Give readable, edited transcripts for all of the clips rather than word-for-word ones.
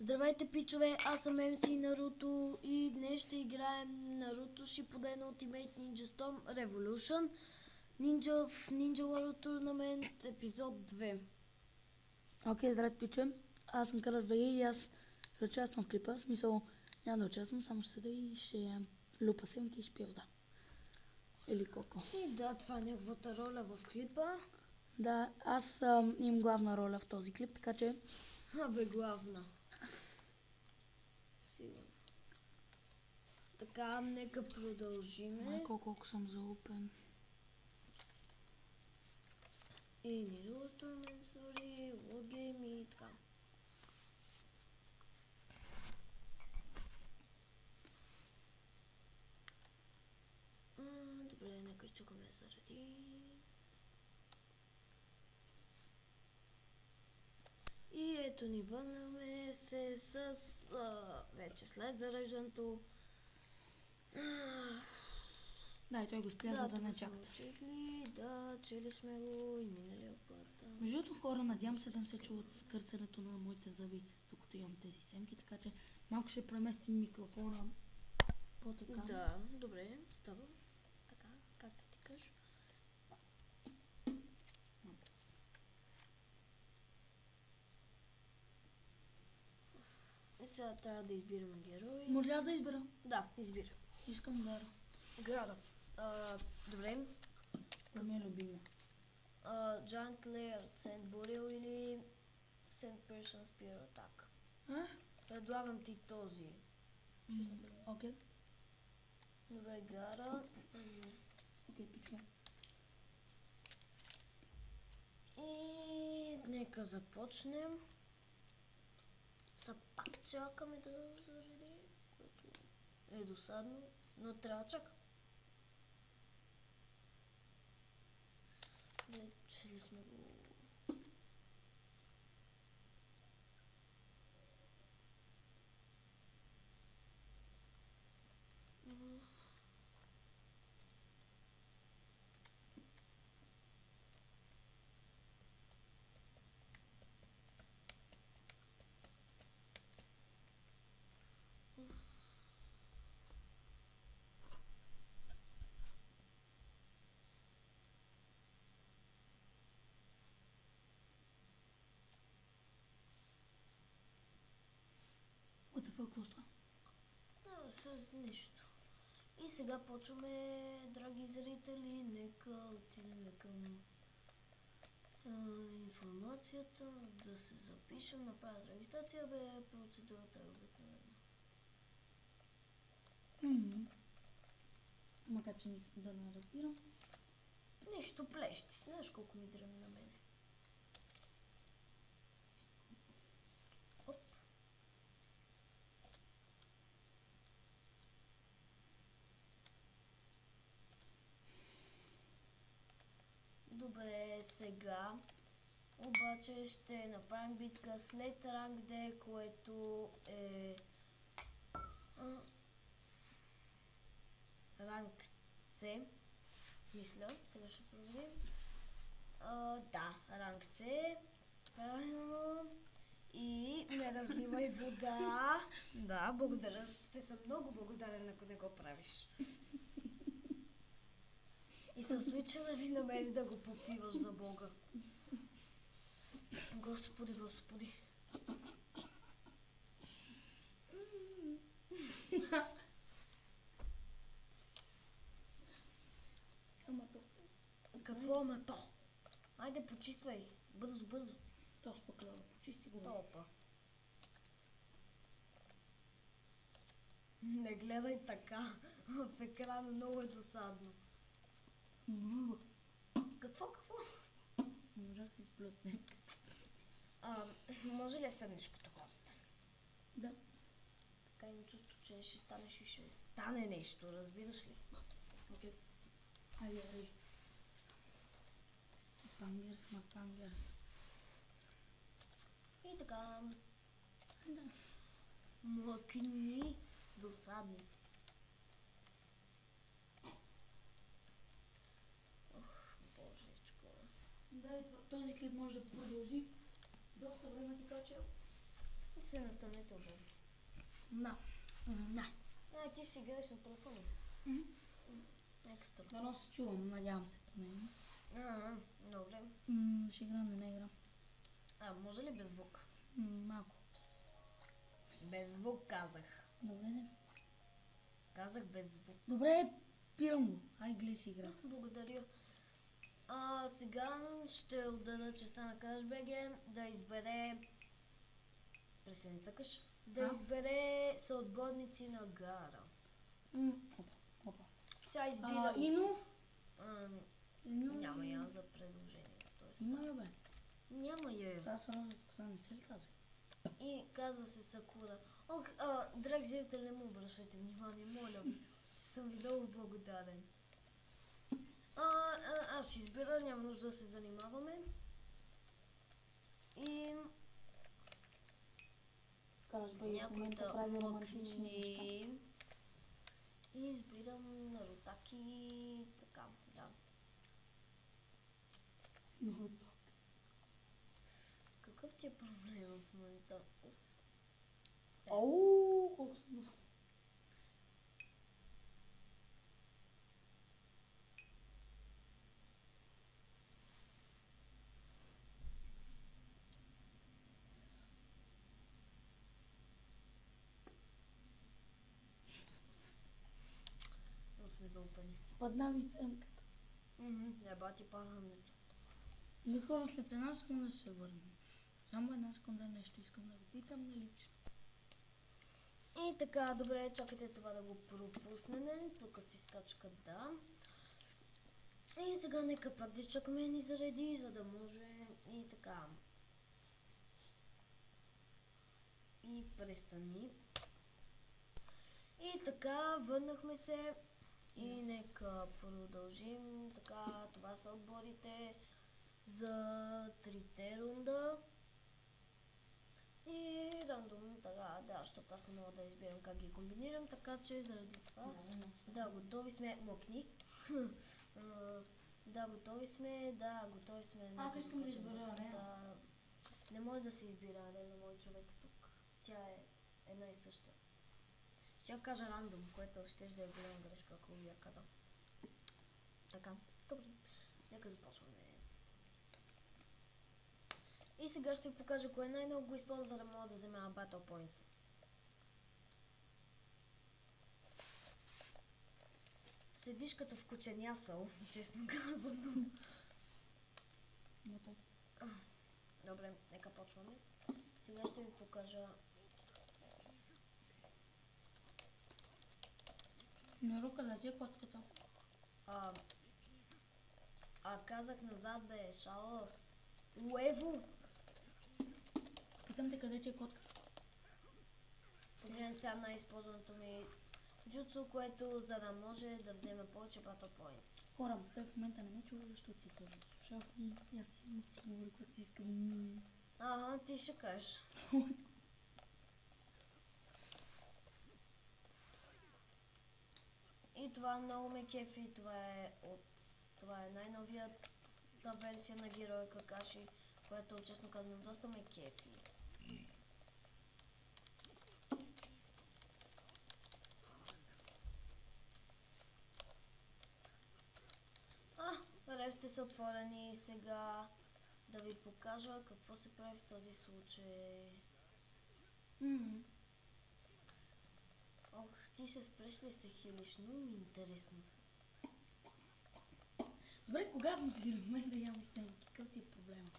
Здравейте, пичове, аз съм MC Наруто и днес ще играем Наруто Shippuden Ultimate Ninja Storm Revolution Ninja в Ninja World Tournament епизод 2. Окей, здравейте, пиче. Аз съм Караш ВГ и аз ще участвам в клипа. В смисъл, няма да участвам, само ще седа и ще люпа семки и ще пия вода. Или коко. И да, това е неговата роля в клипа. Да, аз имам главна роля в този клип, така че... Абе, главна. Сигурно. Така, нека продължиме. Майко, колко съм залупен. И Ninja World Tournament, sorry, Wargame и така. Добре, нека изчакаме да заради. И ето ни върнаме се с вече след зареждането. Да, и той го спря, за да не чакате. Чехли, да, чели сме го и миналия път. Между другото, хора, надявам се да не се чуват скърцането на моите зъби, докато имам тези семки, така че малко ще преместим микрофона по-така. Да, добре, става. Така, както ти кажеш. И сега трябва да избираме герой. Може да избера? Да, избира. Искам Гара. Града. Добре. Това ми е любима. Giant Layer, Sand Burial или Sand Person Spear Attack. Предлагам ти този. Окей. Добре, Гара. Окей, пича. И нека започнем. Сега пак чакаме да зареди, което е досадно, но трябва да чакам. Вече ли сме го... What the fuck, какво става? Да, с нищо. И сега почваме, драги зрители, нека отидем към информацията, да се запишем, направят регистрация, бе, процедурата е обикновена. Макар че нищо да не разбирам. Нищо плещи, знаеш колко ми дръми на мене. Оп. Добре, сега обаче ще направим битка след ранг D, което е ранг C. Мисля, сега ще проверим. Да, ранг C. Правилно. И не разливай вода. Да, благодаря. Ще съм много благодарен, ако не го правиш. И със свичера ли намери да го попиваш за Бога? Господи, Господи. Ама то. Какво ама то? Айде, почиствай. Бързо, бързо. То спокойно, почисти го. Опа. Не гледай така. В екрана много е досадно. Какво? Не можах да си сплю семка. Може ли да седнеш като хората? Да. Така имам чувство, че ще станеш и ще стане нещо, разбираш ли? Окей. Хайде, режи. Пангерс, макангерс. И така. Да. Млъкни досадни. Ох, божечко. Да, и този клип може да продължи доста време, така че се настанете обратно. Да. Да. Ти ще гледаш на телефона. Екстра. Да, но се чувам, надявам се поне. Добре. Ще игра, не игра. Може ли без звук? Малко. Без звук казах. Добре, не. Казах без звук. Добре, пирам го. Ай, гледай си игра. Благодаря. Сега ще отдада честа на CrashBG да избере... Пресен цъкаш? Да избере съотборници на Гара. Опа. Сега избира... Ино? Няма я за предложението. Има я, бе. Няма я. Това са розата коса, не се ли казва? И казва се Сакура. Драг зрител, не му обръщайте внимание, моля ви. Че съм ви много благодарен. Аз ще избира, няма нужда да се занимаваме. И... CrashBG в момента прави романтични неща. И избирам Нарутаки, така, да. Какъв ти е проблем в момента? Оу, колко съм... Но сме залупани. Падна ми семката. Еба ти падането. Не хора, след една секунда ще се върнем. Само една секунда нещо искам да го питам на лично. И така, добре, чакайте това да го пропуснем. Тук си скачка да. И сега нека пак да изчакаме ни зареди, за да може и така. И престани. И така, върнахме се. И нека продължим. Така, това са отборите за трите рунда. И рандом, така, да, защото аз не мога да избирам как ги комбинирам, така че заради това... Да, готови сме. Мокни. Да, готови сме. Аз искам да избера Арена. Не може да се избира Арена, мой човек тук. Тя е една и съща. Ще я кажа рандом, което ще да е голяма грешка, ако ви я казал. Така, добре. Нека започваме. И сега ще ви покажа кое най-много го използва, за да мога да взема Battle Points. Седиш като в кученясъл, честно казано. Добре, нека почваме. Сега ще ви покажа... Наро, къде ти е котката? Казах назад, бе, шало. Уево! Питам те къде ти е котката. Погледнете сега най-използваното ми джуцу, което за да може да вземе повече Battle Points. Хора, той в момента не ме чува, защото си сложил слушалки и аз си имам си говоря, когато си искам. Ти ще кажеш. И това много ме кефи, това е най-новията версия на героя Какаши, което честно казвам доста ме кефи. Рещите са отворени. Сега да ви покажа какво се прави в този случай. Ти ще спреш ли се хилиш? Много ми е интересно. Добре, кога съм си в момента ям и семки? Какъв ти е проблема?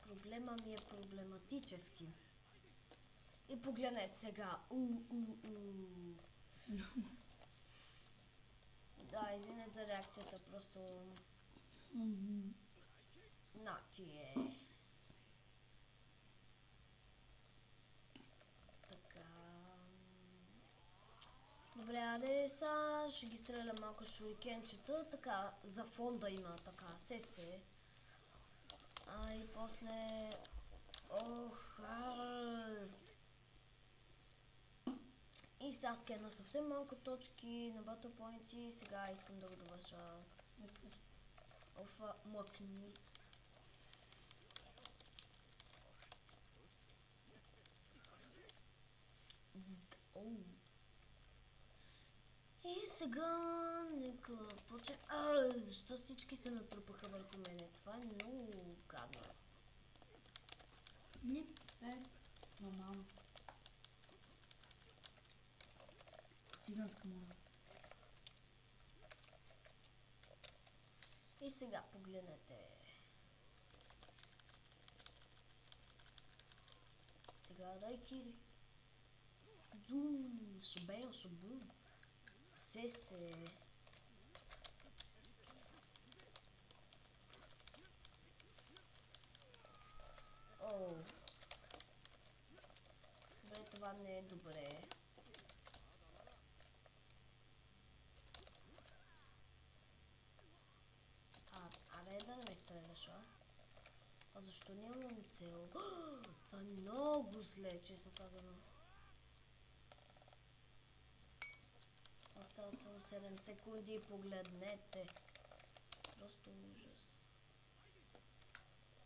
Проблема ми е проблематически. И погледнете сега. Да, извинете за реакцията, просто... На ти е. Така... Добре, аде сега ще ги стреля малко с шурикенчета, така за фонда има така, се. И после... И сега скена съвсем малко точки на Battle Points и сега искам да го довърша. Мъкни. Оу. И сега нека почне. Защо всички се натрупаха върху мене? Това е много гадно. Не, нормално. Циганска мода. И сега погледнете. Сега Райкири. Зум, шабея, шабум. Се. О. Добре, това не е добре. Аре да не ме стреляш, а? А защо нямам цел? Това е много зле, честно казано. Остават само 7 секунди и погледнете. Просто ужас.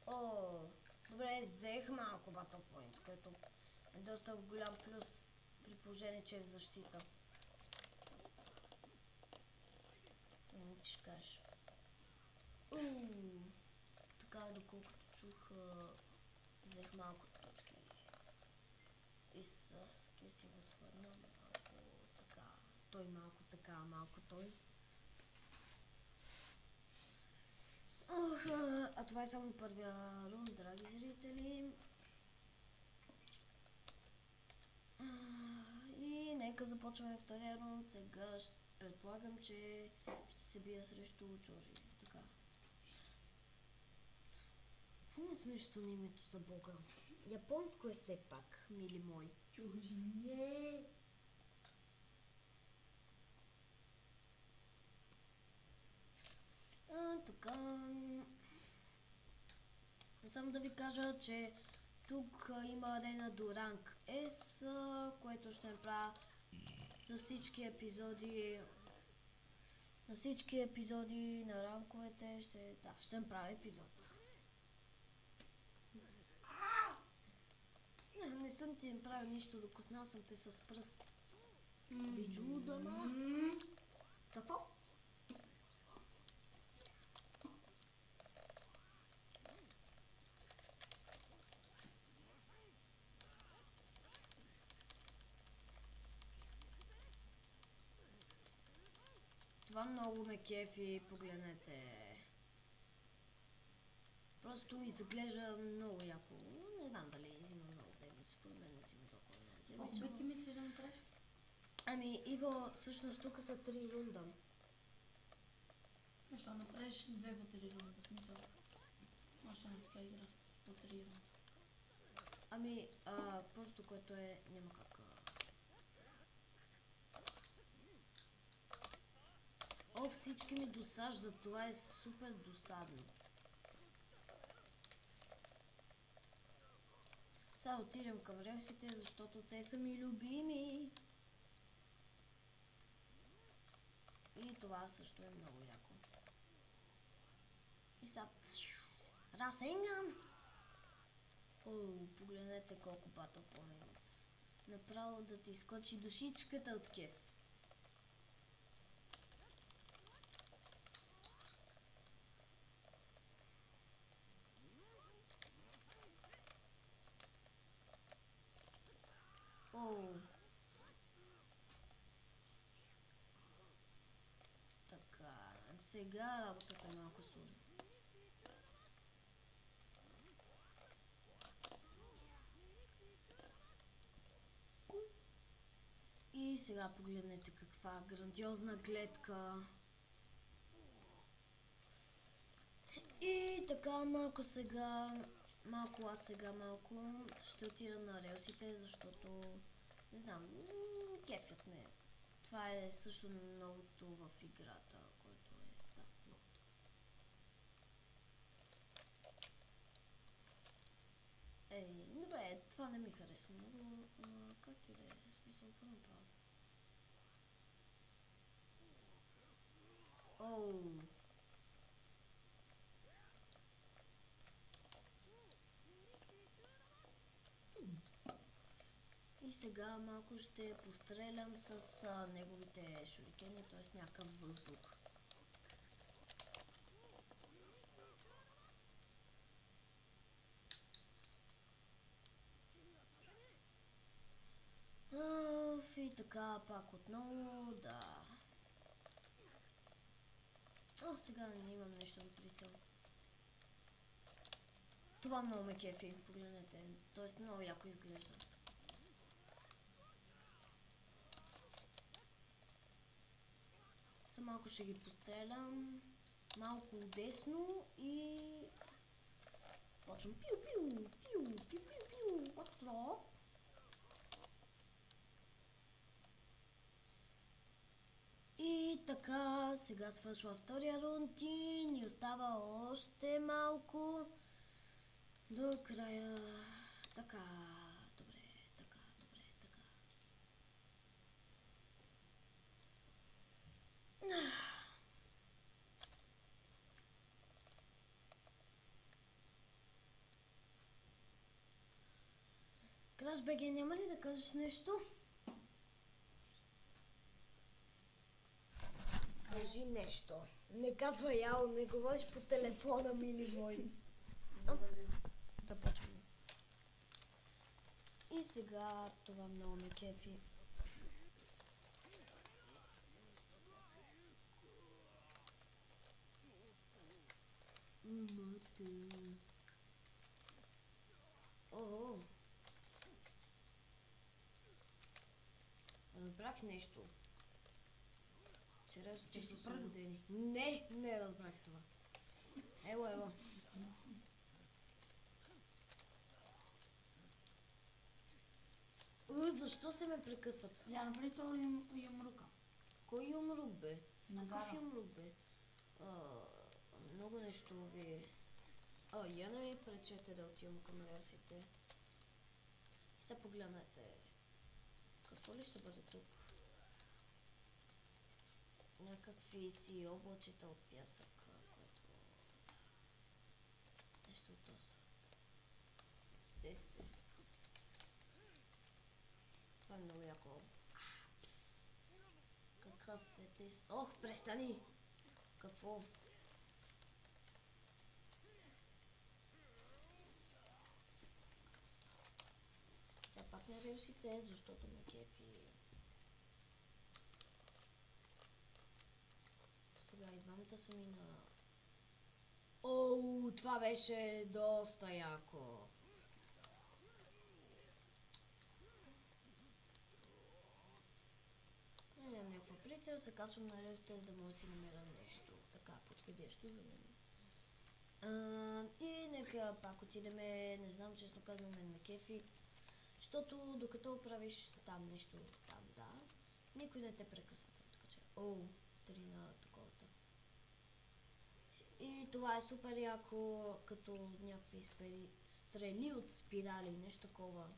О, добре, взех малко Battle Point, което е доста голям плюс при положение, че е в защита. Не ти ще кажеш. Така, доколкото чух, взех малко точки. И с ки си възвърна малко така. Той малко така, малко той. А това е само първия рунд, драги зрители. И нека започваме втория рунд. Сега предполагам, че ще се бия срещу Чожи. Така. Какво ми е смешно на името за Бога? Японско е все пак, мили мои. Чужи, не. Така. Само да ви кажа, че тук има арена до ранг S, което ще направя за всички епизоди. На всички епизоди на ранковете ще направя епизод. Не съм ти направил нищо, докоснал съм те с пръст. Биджу дома. Какво? Това много ме кефи, погледнете. Просто изглежда много яко. Не знам дали взима много демидж, според мен не взима толкова много демидж. Колко битки мислиш да направиш? Ами, Иво, всъщност тук са 3 рунда. Защо направиш 2 по 3 рунда, смисъл? Още не така игра с по 3 рунда. Ами, първото, което е, няма как. Всички ми досаждат, това е супер досадно. Сега отидем към релсите, защото те са ми любими. И това също е много яко. И сега... Расенган! Погледнете колко Battle Points. Направо да ти изкочи душичката от кеф. Така, сега работата е малко сложна. И сега погледнете каква грандиозна гледка. И така малко ще отида на релсите, защото не знам, кефят ме. Това е също новото в играта, което е новото. Добре, това не ми хареса много, както и да е, смисъл, какво направя? И сега малко ще пострелям с неговите шурикени, т.е. някакъв въздух. И така, пак отново, да. Сега не имам нещо на прицел. Това много ме кефи, погледнете. Тоест много яко изглежда. Сега малко ще ги пострелям. Малко десно и... почвам пиу-пиу, пиу-пиу-пиу-пиу, отроп. И така, сега свършва втория рунд и ни остава още малко до края. Така, добре, така. Краш БГ, няма ли да кажеш нещо? Кажи нещо. Не казва яо, не говориш по телефона, мили мои. Да почваме. И сега това много ме кефи. Ого. Разбрах нещо. Чересите са освободени. Не разбрах това. Ело. Защо се ме прекъсват? Я направи това юмрука. Кой юмрук бе? Нагара. Какъв юмрук бе? Много нещо ви... я не ми пречете да отивам към релсите. Сега погледнете. Какво ли ще бъде тук? Някакви си облачета от пясък, което... нещо от този сорт. Се. Това е много яко. Какъв е тис? Ох, престани! Какво? Сега пак на релсите, защото ме кефи. Сега и двамата са ми на... Оу, това беше доста яко. Нямам някаква прицел, се качвам на релсите, за да мога да си намеря нещо така подходящо за мен. И нека пак отидеме, не знам, честно казвам, мен ме кефи. Защото докато правиш там нещо, там да, никой не те прекъсва там, така че... Три на таковата. И това е супер яко, като някакви стрели от спирали, нещо такова.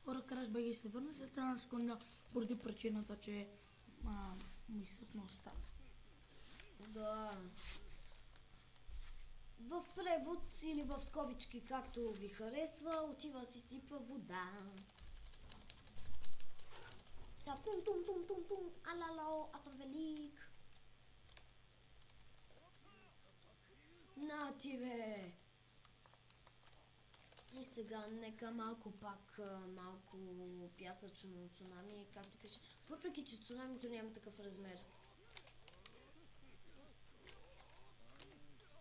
Хора, Краш БГ се върна след една секунда, поради причината, че ми съсна устата. Да. В превод или в скобички, както ви харесва, отива си сипва вода. Сега тум, алало, аз съм велик. На ти бе! И сега нека малко пясъчно цунами, както пише. Въпреки, че цунамито няма такъв размер.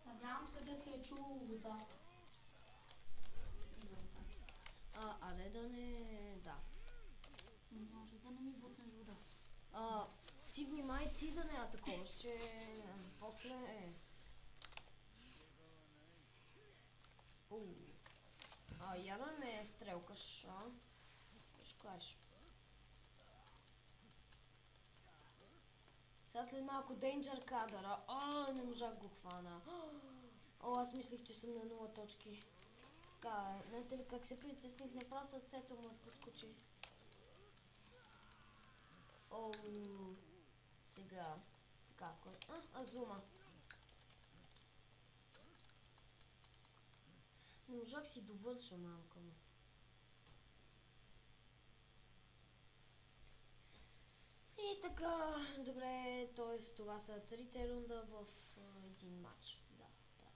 Надявам се да си е чул вода. Аре да не... да. Може да не ми бутнеш вода. Ти внимай ти да не атакуваш, че после... Я да не стрелкаш, ще кажеш. Сега след малко Danger кадъра. Не можах го хвана. Аз мислих, че съм на 0 точки. Така, знаете ли как се притесних, направо сърцето му подкочи. Сега. Така, кой? Азума. Не можах си довърша, мамка му. И така, добре, т.е. това са трите рунда в един матч. Да, право.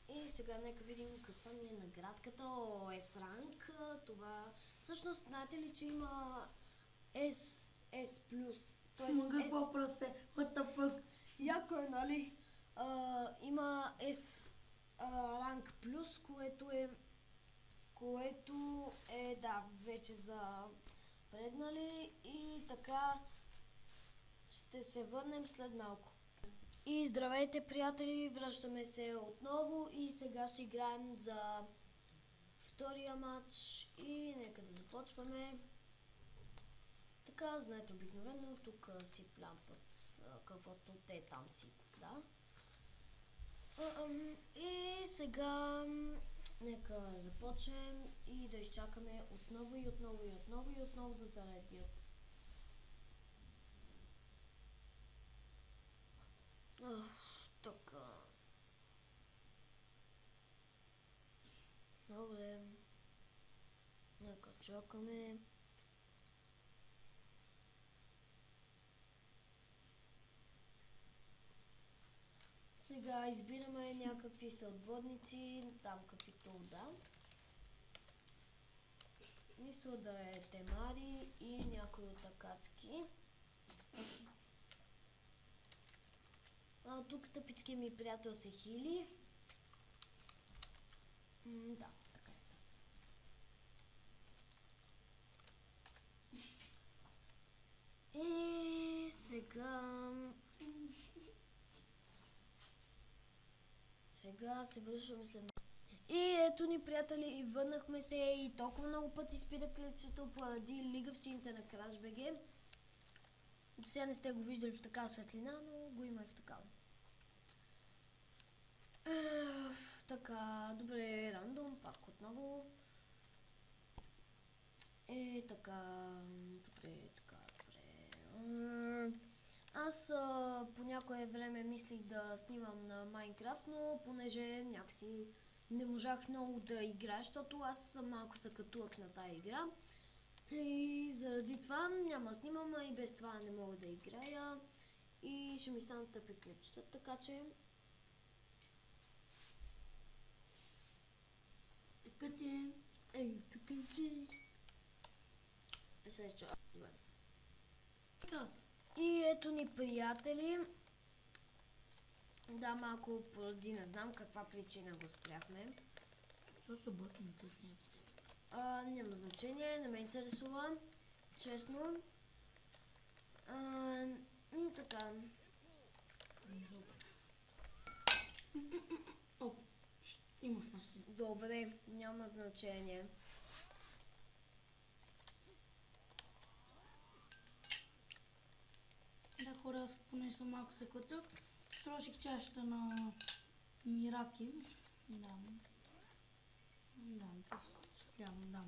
И сега нека видим каква ми е наградката. О, S ранг. Това... Всъщност, знаете ли, че има S+. Тоест Какво прасе? What the fuck? Яко е, нали? Има S ранг плюс, което е, да, вече за преднали и така ще се върнем след малко. И здравейте, приятели, връщаме се отново и сега ще играем за втория матч и нека да започваме. Така, знаете, обикновено тук си плямпат каквото те там си, да. И сега нека започнем и да изчакаме отново и отново и отново и отново да заредят. Така. Добре. Нека чакаме. Сега избираме някакви съотборници, там каквито да. Мисля да е Темари и някой от Акацки. Тук тъпички ми приятел се хили. Да, така е. И сега се връщаме след... И ето ни, приятели, и върнахме се и толкова много пъти спира клипчето поради лигавщините на Crash BG. Сега не сте го виждали в такава светлина, но го има и в такава. Така, добре, рандом, пак отново. Така, добре. Аз по някое време мислих да снимам на Майнкрафт, но понеже някакси не можах много да играя, защото аз малко закатувах на тая игра. И заради това няма да снимам, а и без това не мога да играя. И ще ми станат тъпи клипчета, така че... Така ти. Така че... И ето ни, приятели. Да, малко поради не знам каква причина го спряхме. Защо се бъркаме с нефта? Няма значение, не ме интересува. Честно. Така. О, имаш наистина. Добре, няма значение. Да, хора, аз поне съм малко се клатях. Сложих чашата на Мираки. Да, щетлявам, да.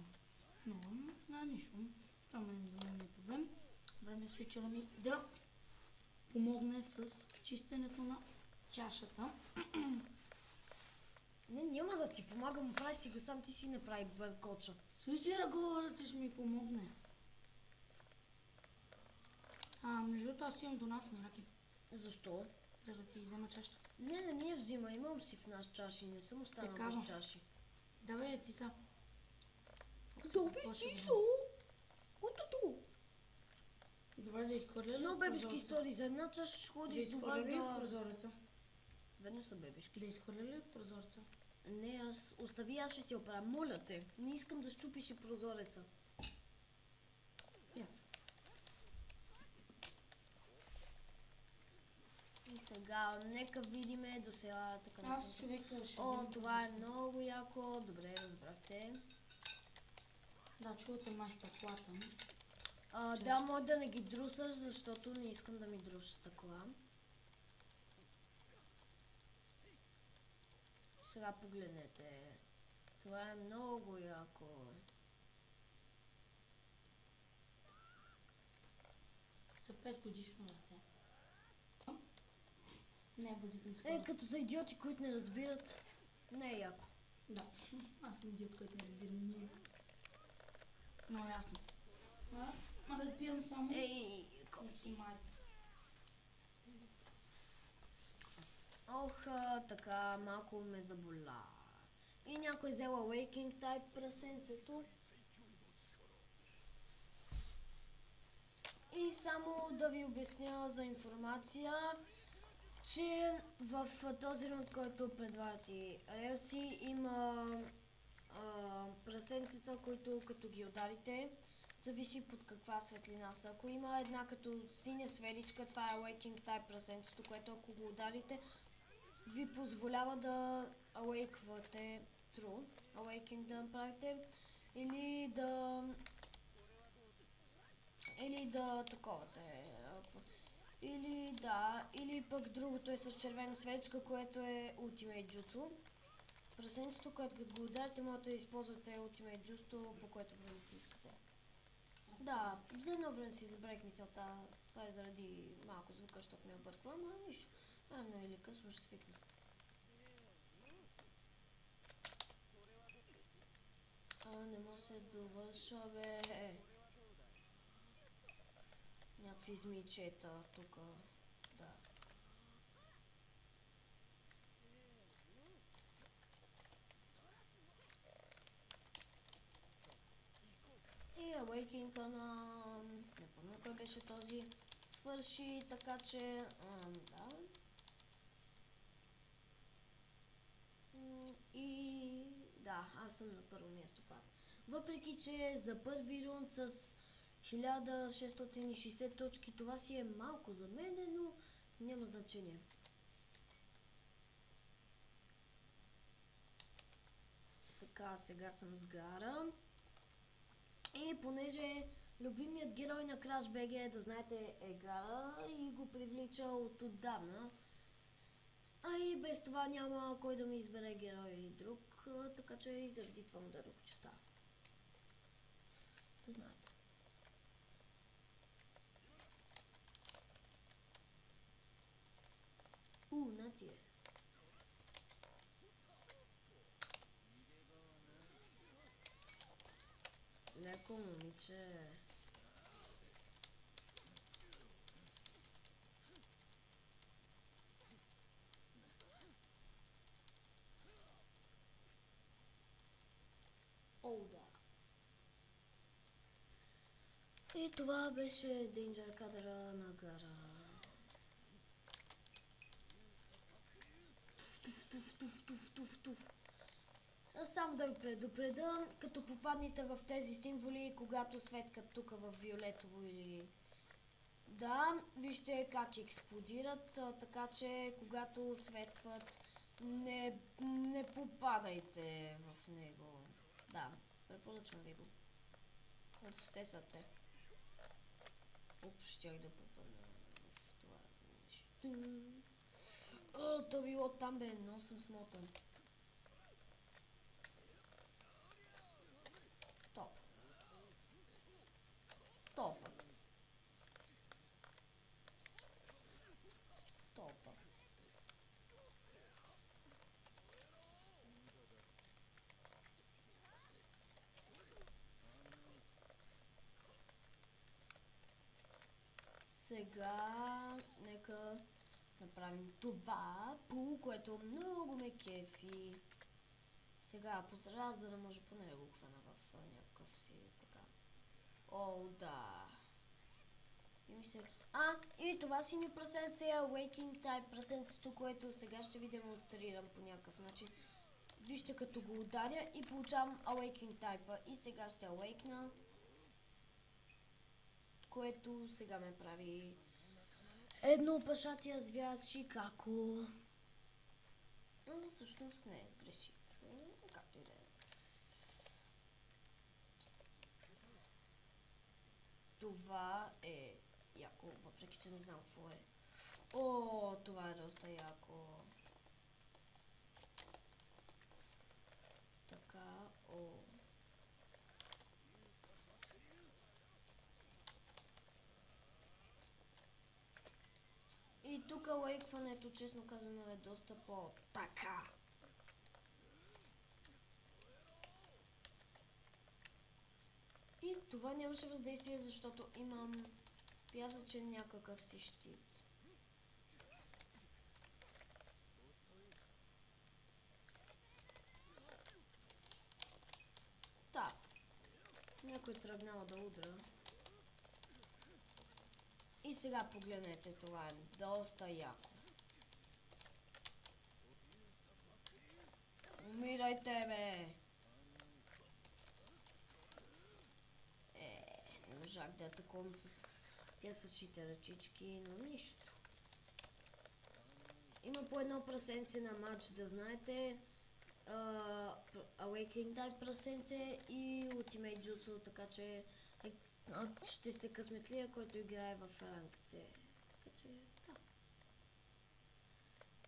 Но, нищо. Това за мен не е проблем. Време е свичера ми да помогне с чистенето на чашата. Не, няма да ти помагам, прави си го сам, ти си направи бъркоча. Свичера говоря, ще ми помогне. Между другото, аз имам до нас, Мираки. Защо? За да ти взема чашата. Не ми я взима, имам си в нас чаши, не съм останал без чаши. Давай, ти са. Добре, ти са! Отото! Добре, да изхвърля ли? Но бебешки истории, за една чаша ще ходиш до вас да... прозореца? Ведно са бебешки. Да изхвърля ли от прозореца? Не, остави, аз ще си оправя. Моля те, не искам да щупиш и прозореца. Ясно. И сега, нека видиме до сега така. Аз човека ще... Това е много яко. Добре, разбрахте. Да, чувате майста плата. Да, може да не ги друсаш, защото не искам да ми друсаш такова. Сега погледнете. Това е много яко. За 5 годишно дете. Не е базикан скоро. Като за идиоти, които не разбират, не е яко. Да, аз съм идиот, който не разбирам много. Много ясно. Разбирам само... Кофти. Майка. Ох, така, малко ме заболя. И някой взел Awakening Type прасенцето. И само да ви обясня за информация, че в този рунд, който предлагат и релси, има прасенцата, които като ги ударите, зависи под каква светлина са. Ако има една като синя сферичка, това е Awakening Type прасенцето, което ако го ударите, ви позволява да awake-вате true, awakening да направите, или да таковате, или пък другото е с червена сферичка, което е Ultimate Jutsu. Прасенцето, което като го ударите, можете да използвате Ultimate Jutsu, по което време си искате. Да, за едно време си забравих мисълта, това е заради малко звука, защото ме обърква, ама нищо, рано или късно ще свикна. Не може се довърша, бе. Някакви змийчета тук, да. И Awakening-а на... не помня кой беше този, свърши, така че... да. И... да, аз съм на първо място пак. Въпреки, че за първи рунд с 1660 точки, това си е малко за мене, но няма значение. Така, сега съм с Гара. И понеже любимият герой на Crash BG, да знаете, е Гара и го привлича от отдавна. А и без това няма кой да ми избере герой друг, така че и заради това му дадох честа. Да знаете. На ти е. Леко, момиче. О, да. И това беше Danger кадъра на Гара. Туф. Само да ви предупредя, като попаднете в тези символи, когато светкат тук в виолетово или... да, вижте как експлодират, така че когато светкват, не попадайте в него. Да, препоръчвам ви го. От все сърце. Щях да попадна в това нещо. То било там, бе, но съм смотан. Топа. Сега нека направим това, което много ме кефи. Сега посред, за да може поне да го хвана в някакъв си така. О, да. И това си ми прасенце е Awakening Type прасенцето, което сега ще ви демонстрирам по някакъв начин. Вижте, като го ударя и получавам Awakening Type. И сега ще Awakena, което сега ме прави едно пашатия звяр Шикако. Всъщност не, сгреших. Както и да е. Това е яко, въпреки че не знам какво е. О, това е доста яко. Така, И тук Тук лайкването, честно казано, е доста по-така. И това нямаше въздействие, защото имам пясъчен някакъв си щит. Да. Някой тръгнал да удра. И сега погледнете, това е доста яко. Умирайте, бе! Не можах да атакувам с пясъчните ръчички, но нищо. Има по едно прасенце на матч, да знаете. Awakening Type прасенце и Ultimate Jutsu, така че ще сте късметлия, който играе в ранг C. Така че, да.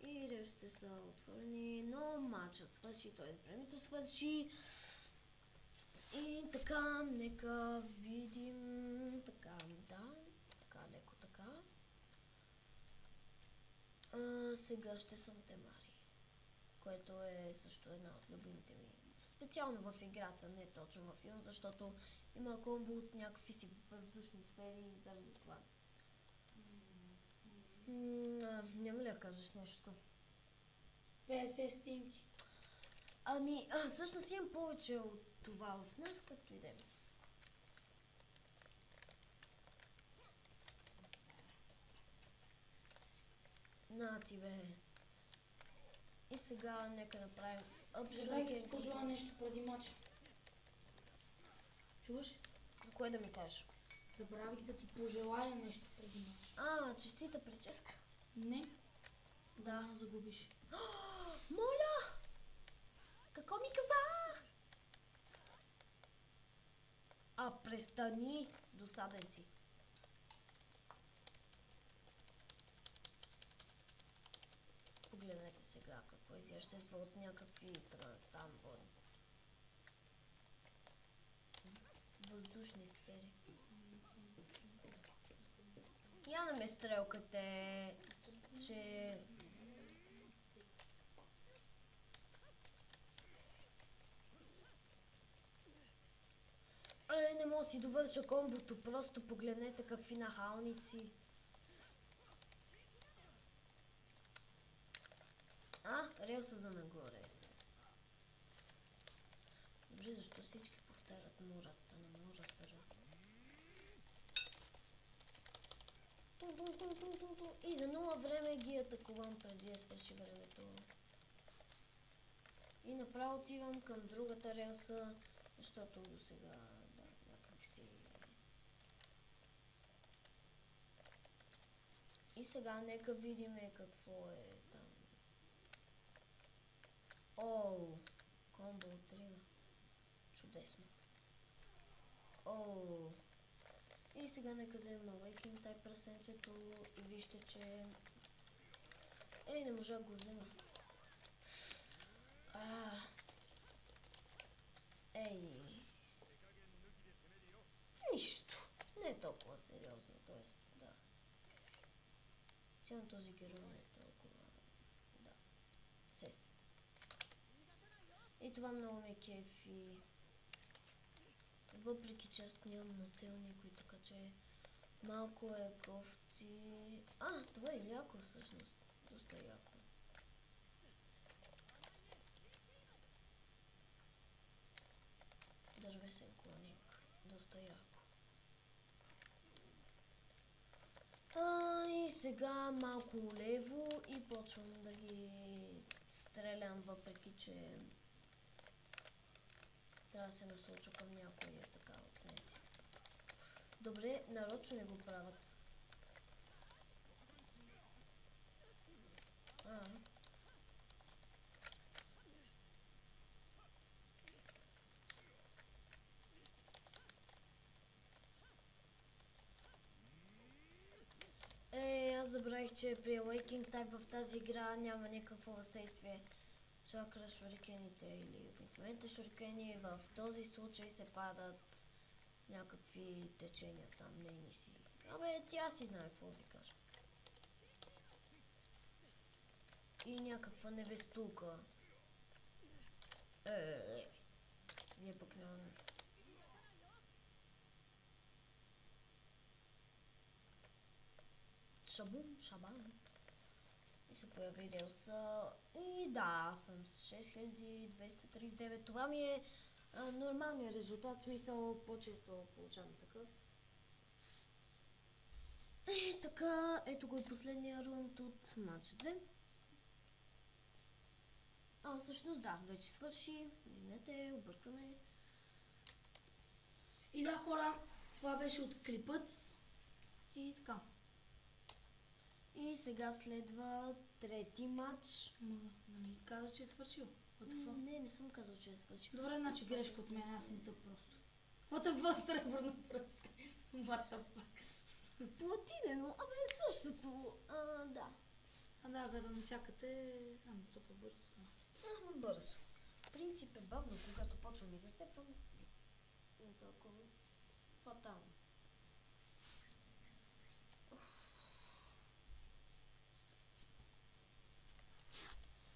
И релсите са отворени, но матчът свърши, т.е. времето свърши. И така, нека видим, така, да, така, леко така. Сега ще съм Темари, което е също една от любимите ми. Специално в играта, не точно във филм, защото има комбо от някакви си въздушни сфери и заради това. Няма ли да кажеш нещо? 50 стинки. Ами, всъщност имам повече от това в нас, както и да е. На ти, бе. И сега нека направим Забравих да ти пожелая нещо преди матча. Чуваш? Кое да ми кажеш? Забравих да ти пожелая нещо преди матча. Честита прическа. Не. Да. Загубиш. Моля! Какво ми каза? Престани! Досаден си. Погледнете сега какво изящество от някакви там въздушни сфери. Я на ме стрелкате, че... Не мога да си довърша комбото, просто погледнете какви нахалници. Релса за нагоре. Добре, защо всички повтарят Мурата? Не мога да разбера. И за нула време ги атакувам преди да свърши времето. И направо отивам към другата релса, защото до сега, да, някак си... И сега нека видим какво е там. Комбо от 3. Чудесно. И сега нека вземем Awakening Type прасенцето и вижте, че... не можа да го взема. Нищо. Не е толкова сериозно, т.е. да. Цяло този герой не е толкова... Да. Сес. И това много ме кефи. Въпреки че аз нямам на цел никой, така че малко е кофти. Това е яко всъщност. Доста яко. Дървесен клоник. Доста яко. И сега малко лево и почвам да ги стрелям, въпреки че трябва да се насоча към някой така от тези. Добре, нарочно не го правят. Аз забравих, че при Awakening Type в тази игра няма никакво въздействие. Чакра шурикените или обикновените шурикени в този случай се падат някакви течения там, нейни си. Тя си знае какво ви кажа. и някаква невестулка. Ние пък нямаме. Шабум, шабам. И се появи релса. И да, аз съм с 6239. Това ми е нормалният резултат, смисъл по-често получавам такъв. И така, ето го и последния рунд от матч 2. Всъщност да, вече свърши. Извинете, объркване. И да, хора, това беше от клипът. И така. И сега следва трети матч. Да ни каза, че е свършил. What the fuck? Не съм казал, че е свършил. Добре, значи грешка от мен, аз съм тъп просто. What the fuck, сребърно пръсе. What the fuck. Платинено, същото. Да. Да, за да не чакате, то по-бързо става. Бързо. Принцип е бавно, когато почвам и зацепвам. Не толкова фатално.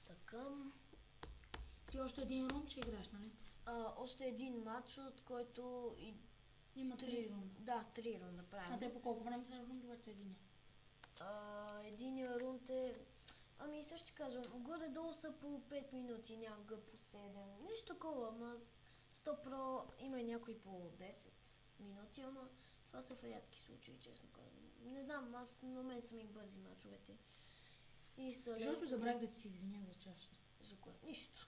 Така. Ти още един рунд ще играеш, нали? Още един матч, от който и... Има 3 рунда. Да, 3 рунда правим. А те по колко време са рундовете един? Единият рунд е... също ще кажа, горе-долу са по 5 минути, някога по 7. Нещо такова, ама с 100 про има и някои по 10 минути, ама това са в рядки случаи, честно казвам. Не знам, на мен са ми бързи мачовете. И са лесни. Защото забравих да ти се извиня за чашата. За кое? Нищо.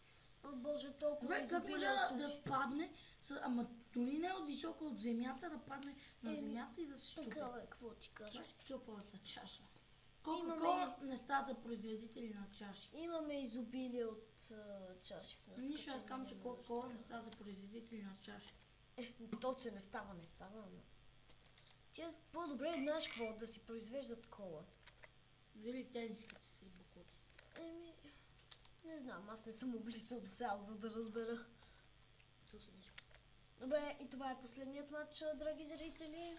Боже, толкова Добре, как може да падне, ама дори не от високо от земята, да падне на земята и да се щупи. Така бе, какво ти кажа? Това ще тюпава за чаша. Кока-кола не стават за производители на чаши. Имаме изобилие от чаши в нас. Нищо, аз казвам, че кока-кола не става за производители на чаши. То, че не става, но... Тя по-добре знаеш какво, да си произвеждат кола. Дали те не искат си бакути? Не знам, аз не съм облицал до сега, за да разбера. То се беше. Добре, и това е последният матч, драги зрители.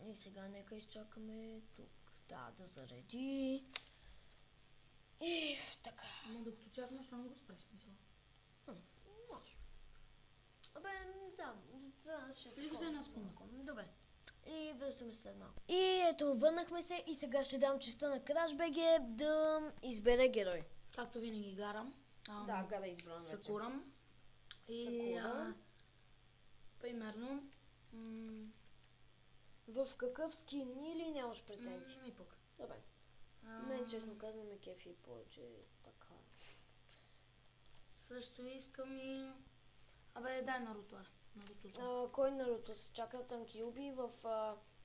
И сега нека изчакаме тук. Да зареди. И така. Ама докато чакаме, ще го спреш, мисля. Може. Да, ще Или го взе на секунда. Добре. И връщаме след малко. И ето, върнахме се и сега ще дам честа на CrashBG да избере герой. Както винаги гарам. гара избран вече. Сакурам. И примерно в какъв скин или нямаш претенции? ми пък. Добре. Мен честно казвам ме кефи повече така. Също искам и... дай Наруто. Кой Наруто се чака Танкюби в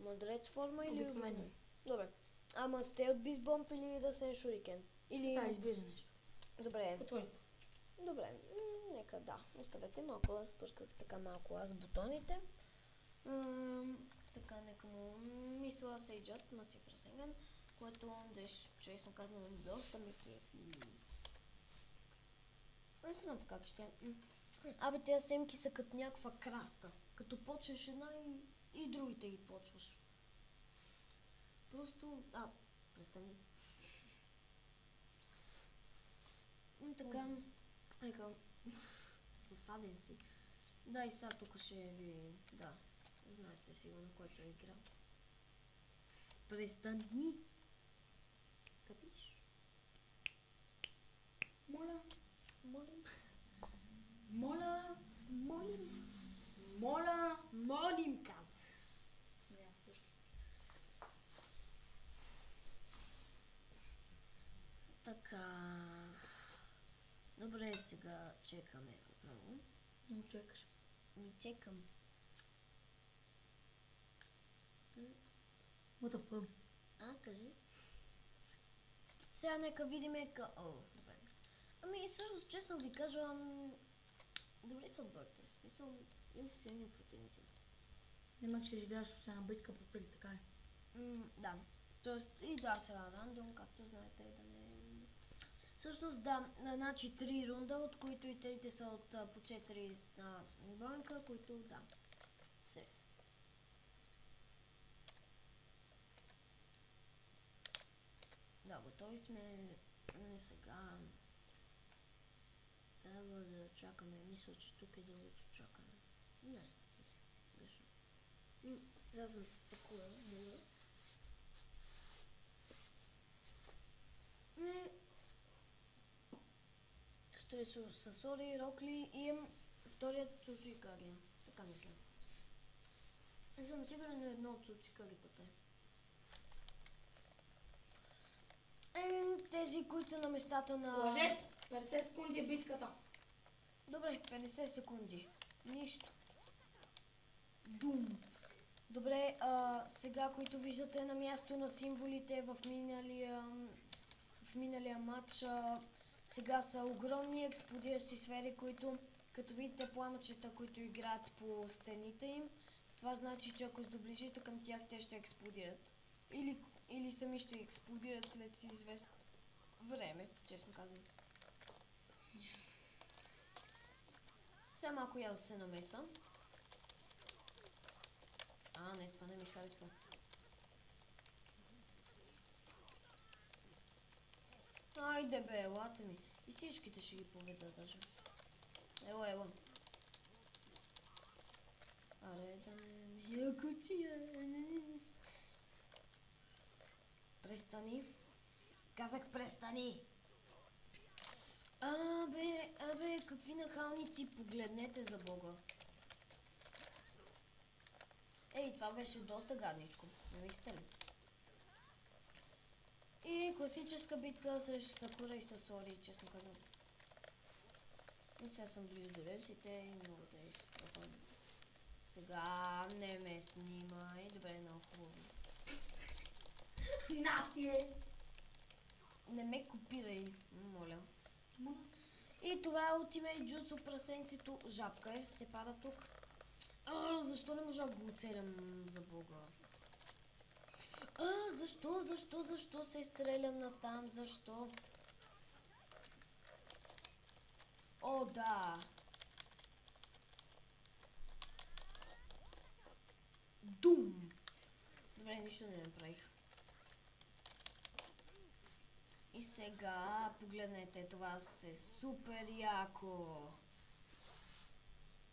мъдрец форма или обикновено? Добре. Ама сте от бисбомб или Ръсен Шурикен? Или... Да, избира нещо. Добре. По твой избор. Добре. Нека оставете малко, аз бърках така малко аз бутоните. Така, нека му мисля Сейджът, Масив Расенген, което честно казвам доста ме кефи. Не съм така ще. Тези семки са като някаква краста. Като почнеш една и другите ги почваш. Просто... престани. Така... Досаден си. Да, и сега тук ще ви... Да, знаете сигурно, който е играл. Престани! Капиш? Моля. Молим. Моля. Молим. Моля. Молим, казвам. Аз също. Така... Добре, сега чекаме отново. Не чекаш. Чекам. What the fuck? Кажи. Сега нека видиме добре. Всъщност, честно ви кажа, добре са отборите. Смисъл, имам си силни противници. Нема, че играеш още една битка по тели, така е. Да. Тоест и сега рандом, както знаете, да не... Всъщност значи 3 рунда, от които и трите са от по 4 бройка, които сес. Да, готови сме. Сега трябва да чакаме. Мисля, че тук е дълго чакане. Не, грешно. Сега съм се Сакура. Не. Ще с Сори, Рокли и имам вторият Цучикаги. Така мисля. Не съм сигурен на едно от Цучикагитата. Тези, които са на местата на... Лъжец! 50 секунди е битката. Добре, 50 секунди. Нищо. Дум. Добре, сега, които виждате на място на символите в миналия матч, сега са огромни експлодиращи сфери, които, като видите пламъчета, които играят по стените им, това значи, че ако се доближите към тях, те ще експлодират. Или сами ще експлодират след известно време, честно казвам. Сега малко я се намеса. Не, това не ми харесва. Айде бе, елате ми. И всичките ще ги победа даже. Ела. Аре, да не... Яко ти е. Престани. Казах престани. Абе, какви нахалници, погледнете за Бога. Ей, това беше доста гадничко, не мислите ли? И класическа битка срещу Сакура и Сасори, честно казвам. И сега съм близо до релсите и много да изпробвам. Сега не ме снимай, добре, много хубаво. Не ме копирай, моля. И това е Ultimate Jutsu прасенцето. Жабка е, се пада тук. Защо не можа да го оцелям за Бога? Защо се стрелям на там? Защо? О, да. Дум. Добре, нищо не направих. И сега погледнете, това е супер яко.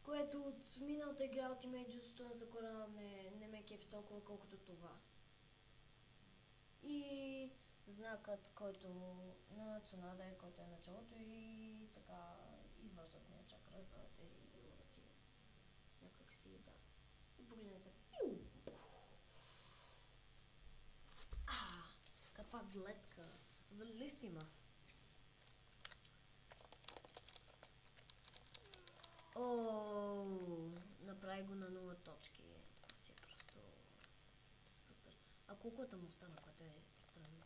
Което от миналата игра Ultimate Jutsu на Сакура не ме кефи толкова, колкото това. И знакът, който на Цунаде, който е началото и така изваждат нея чакра за тези уроци. Някак си, да. И погледнете. Каква гледка. Велисима. Направи го на 0 точки. Това си е просто супер. А куклата му остана, което е странно.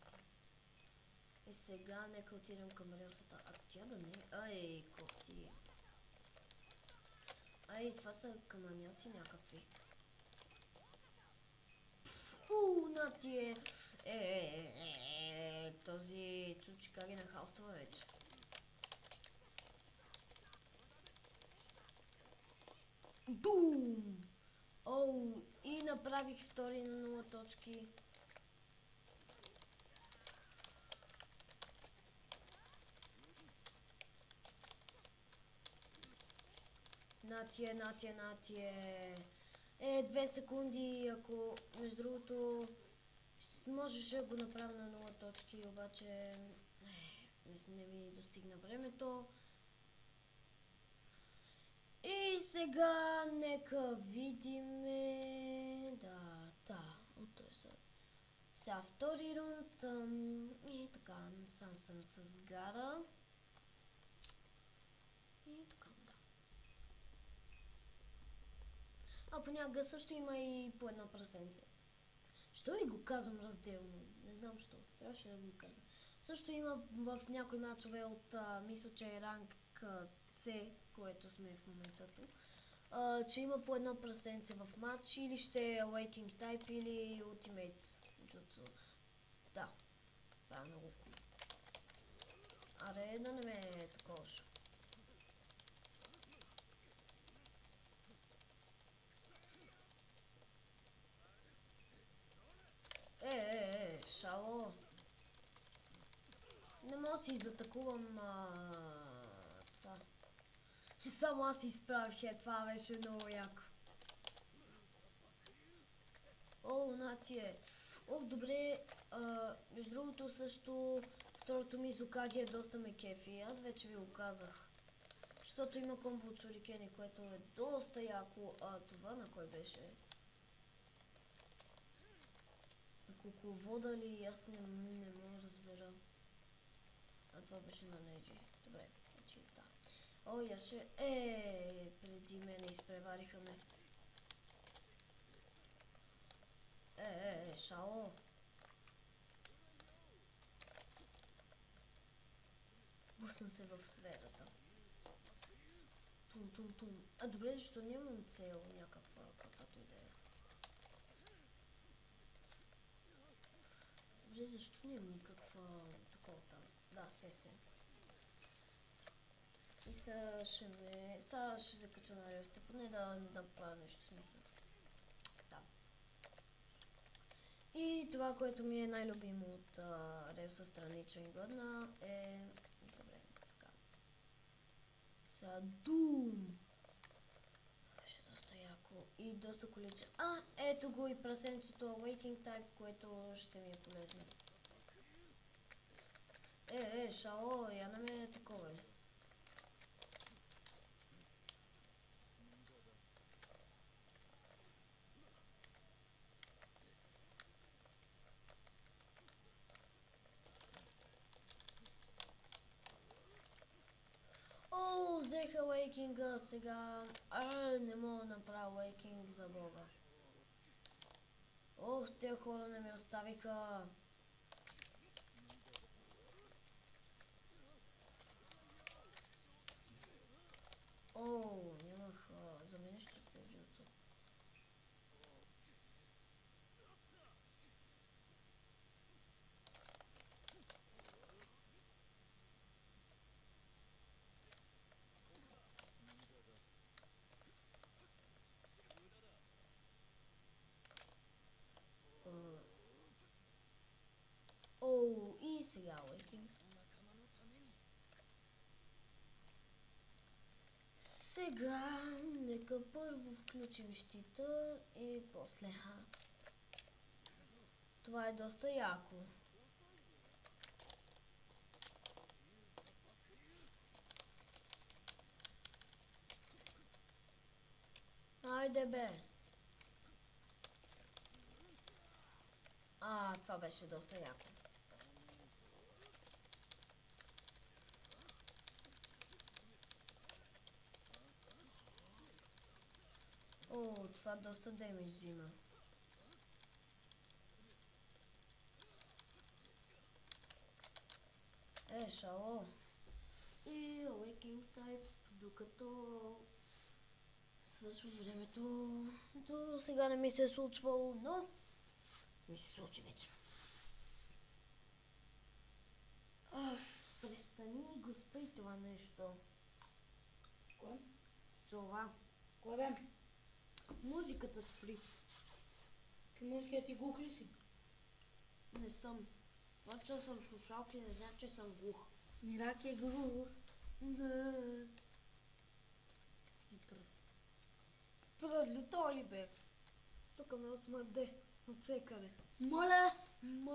И сега нека отидем към релсата. А тя да не... кофти. Това са каманяци някакви. На тие... този Цучикаги нахалства вече. Дум! И направих втори на 0 точки. На тие. 2 секунди, ако между другото можеше да го направя на 0 точки, обаче не ми достигна времето. И сега нека видим. Да, от този. Сега втори рунд. И така, сам съм с гара. И така, да. Понякога също има и по едно прасенце. Що ви го казвам разделно? Не знам що. Трябваше да го кажа. Също има в някои мачове от, мисля, че е ранг C, което сме в момента тук, че има по едно прасенце в матч, или ще е Awakening Type, или Ultimate Jutsu. Да. Това е много cool. Аре, да не ме е такова. Шало. Не мога да си затакувам това. Само аз си изправих, това беше много яко. О, на ти е. О, добре, между другото също второто ми Зукаги е доста ме кефи. Аз вече ви го казах. Защото има комбо от шурикени, което е доста яко. Това на кой беше? На кукловода ли? Аз не мога да разбера. Това беше на Неджи. Добре, значи да. О, яше. Преди мене изпревариха ме. Шао. Бусна се в сферата. Тум. Добре, защо нямам цел някаква, каквато и да е. Добре, защо нямам никаква такова там? Да, се. И сега ще се кача на релсите, поне да направя нещо смисъл. Да. И това, което ми е най-любимо от релса страничен годна е... Добре, така. Са Дум. Това беше доста яко и доста количество. Ето го и прасенцето Awakening Type, което ще ми е полезно. Шао, я не ме е такова. Взеха Awakening сега. Не мога да направя Awakening за бога. Те хора не ме оставиха. Нямах за мен ще се джуцу. И сега Awakening. Сега нека първо включим щита и после това е доста яко. Айде бе. Това беше доста яко. Това доста демидж взима. Шало. И Awakening Type, докато свършва времето. До сега не ми се е случвало, но ми се случи вече. Престани го спри това нещо. Кое? Това. Кое бе? Музиката спри. Какви музики ти глух ли си? Не съм. Това, че съм слушалки, не значи, че съм глух. Мирак е глух. Не. Пролето ли бе? Тук ме осмъде. От всекъде. Моля! Но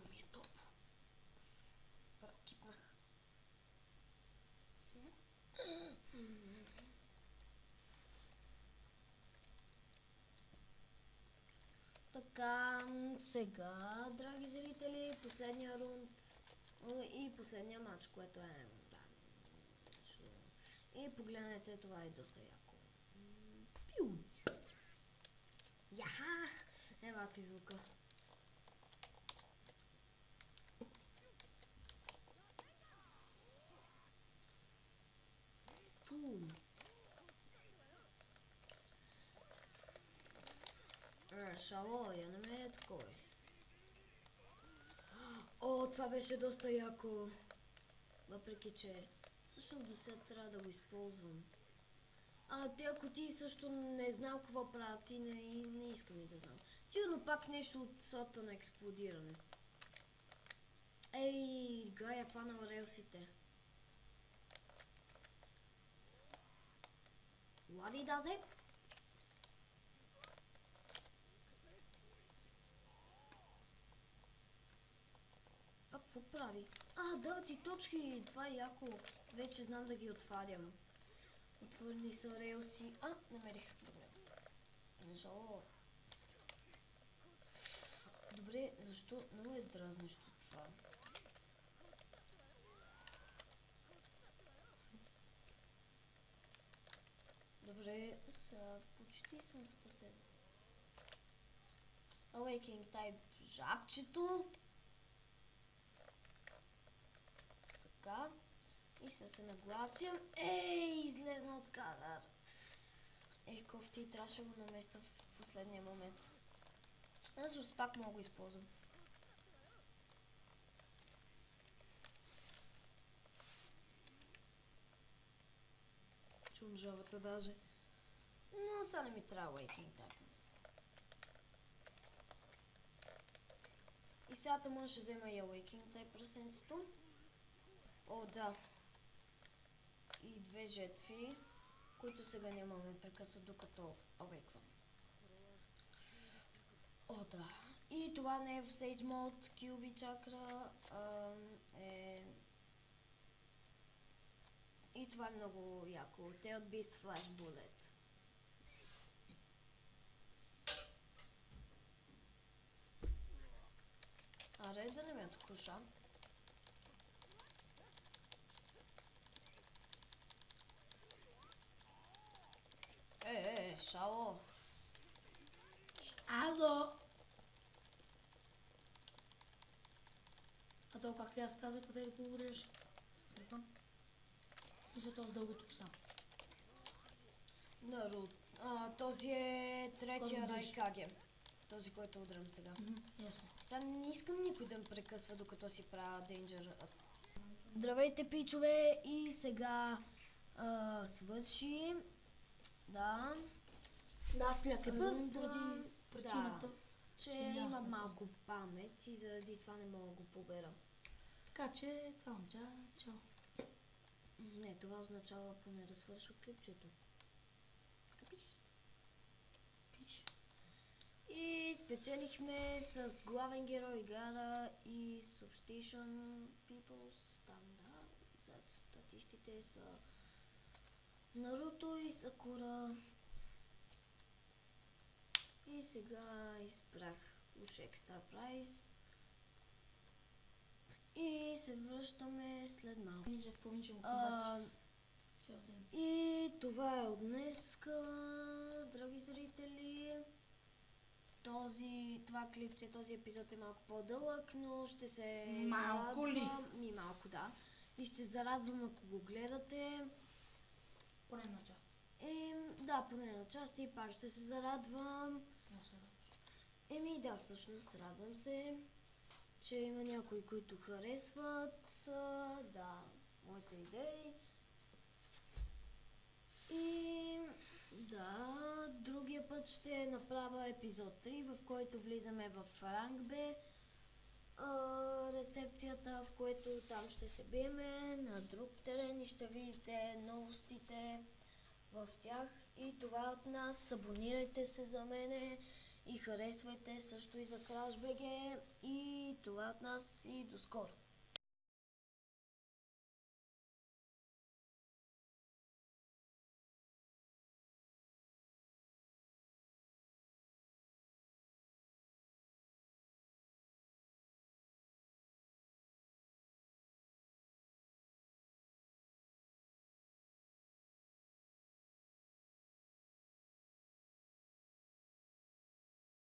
ми е топло. Кипнах. Така, сега, драги зрители, последния рунд и последния матч, което е... И погледнете, това е доста яко. Пиу! Яха! Ева ти звука. Тум! Шало, я не ме е такова. Това беше доста яко. Въпреки, че всъщност до сега трябва да го използвам. Те кутии също не знам какво правят и не искам и да знам. Сигурно пак нещо от сорта на експлодиране. Ей, Гая фанала релсите. Лади дазе? Какво прави? Дава ти точки. Това е яко. Вече знам да ги отварям. Отворени са релси. Намерих. Добре. Жало. Добре, защо? Много е дразнещо това. Добре, сега почти съм спасен. Awakening Type жабчето. Така. И се нагласям. Излезна от кадър. Кофти, трябваше го наместа в последния момент. Защото пак мога го използвам. Чум жабата даже. Но сега не ми трябва Awakening Type. И сега може да взема и Awakening Type прасенцето. Да. И 2 жетви, които сега нямаме прекъсват докато awake-вам. Да. И това не е в Sage Mode, QB чакра. И това е много яко. Tailed Beast Flash Bullet. Аре да не ме откуша. Шало. Ало! То как трябва да се казва, къде да го удреш? Скрипам. И за този с дългото коса. Този е третия Който Райкаге. Този, който удрям сега. Ясно. Сега не искам никой да ме прекъсва, докато си правя Danger Up. Здравейте, пичове! И сега свърши. Да. Аз спя клипа поради причината. Че има малко памет и заради това не мога да го побера. Така че това означава чао. Не, това означава поне да свърша клипчето. Капиш? Пиш. И спечелихме с главен герой Гара и Substation Peoples. Там статистите са Наруто и Сакура. И сега изпрах уж екстра прайс. И се връщаме след малко. Нинджат половин ще му побачи цял ден. И това е от днеска, драги зрители. Това клипче, този епизод е малко по-дълъг, но ще се Малко ли? И малко, да. И ще зарадвам, ако го гледате. Поне една част. Да, поне на части и пак ще се зарадвам. Да, всъщност радвам се, че има някои, които харесват, да, моите идеи. И да, другия път ще направя епизод 3, в който влизаме в ранг Б. Рецепцията, в което там ще се биеме на друг терен и ще видите новостите в тях. И това е от нас. Абонирайте се за мене и харесвайте също и за Crash BG. И това е от нас и до скоро!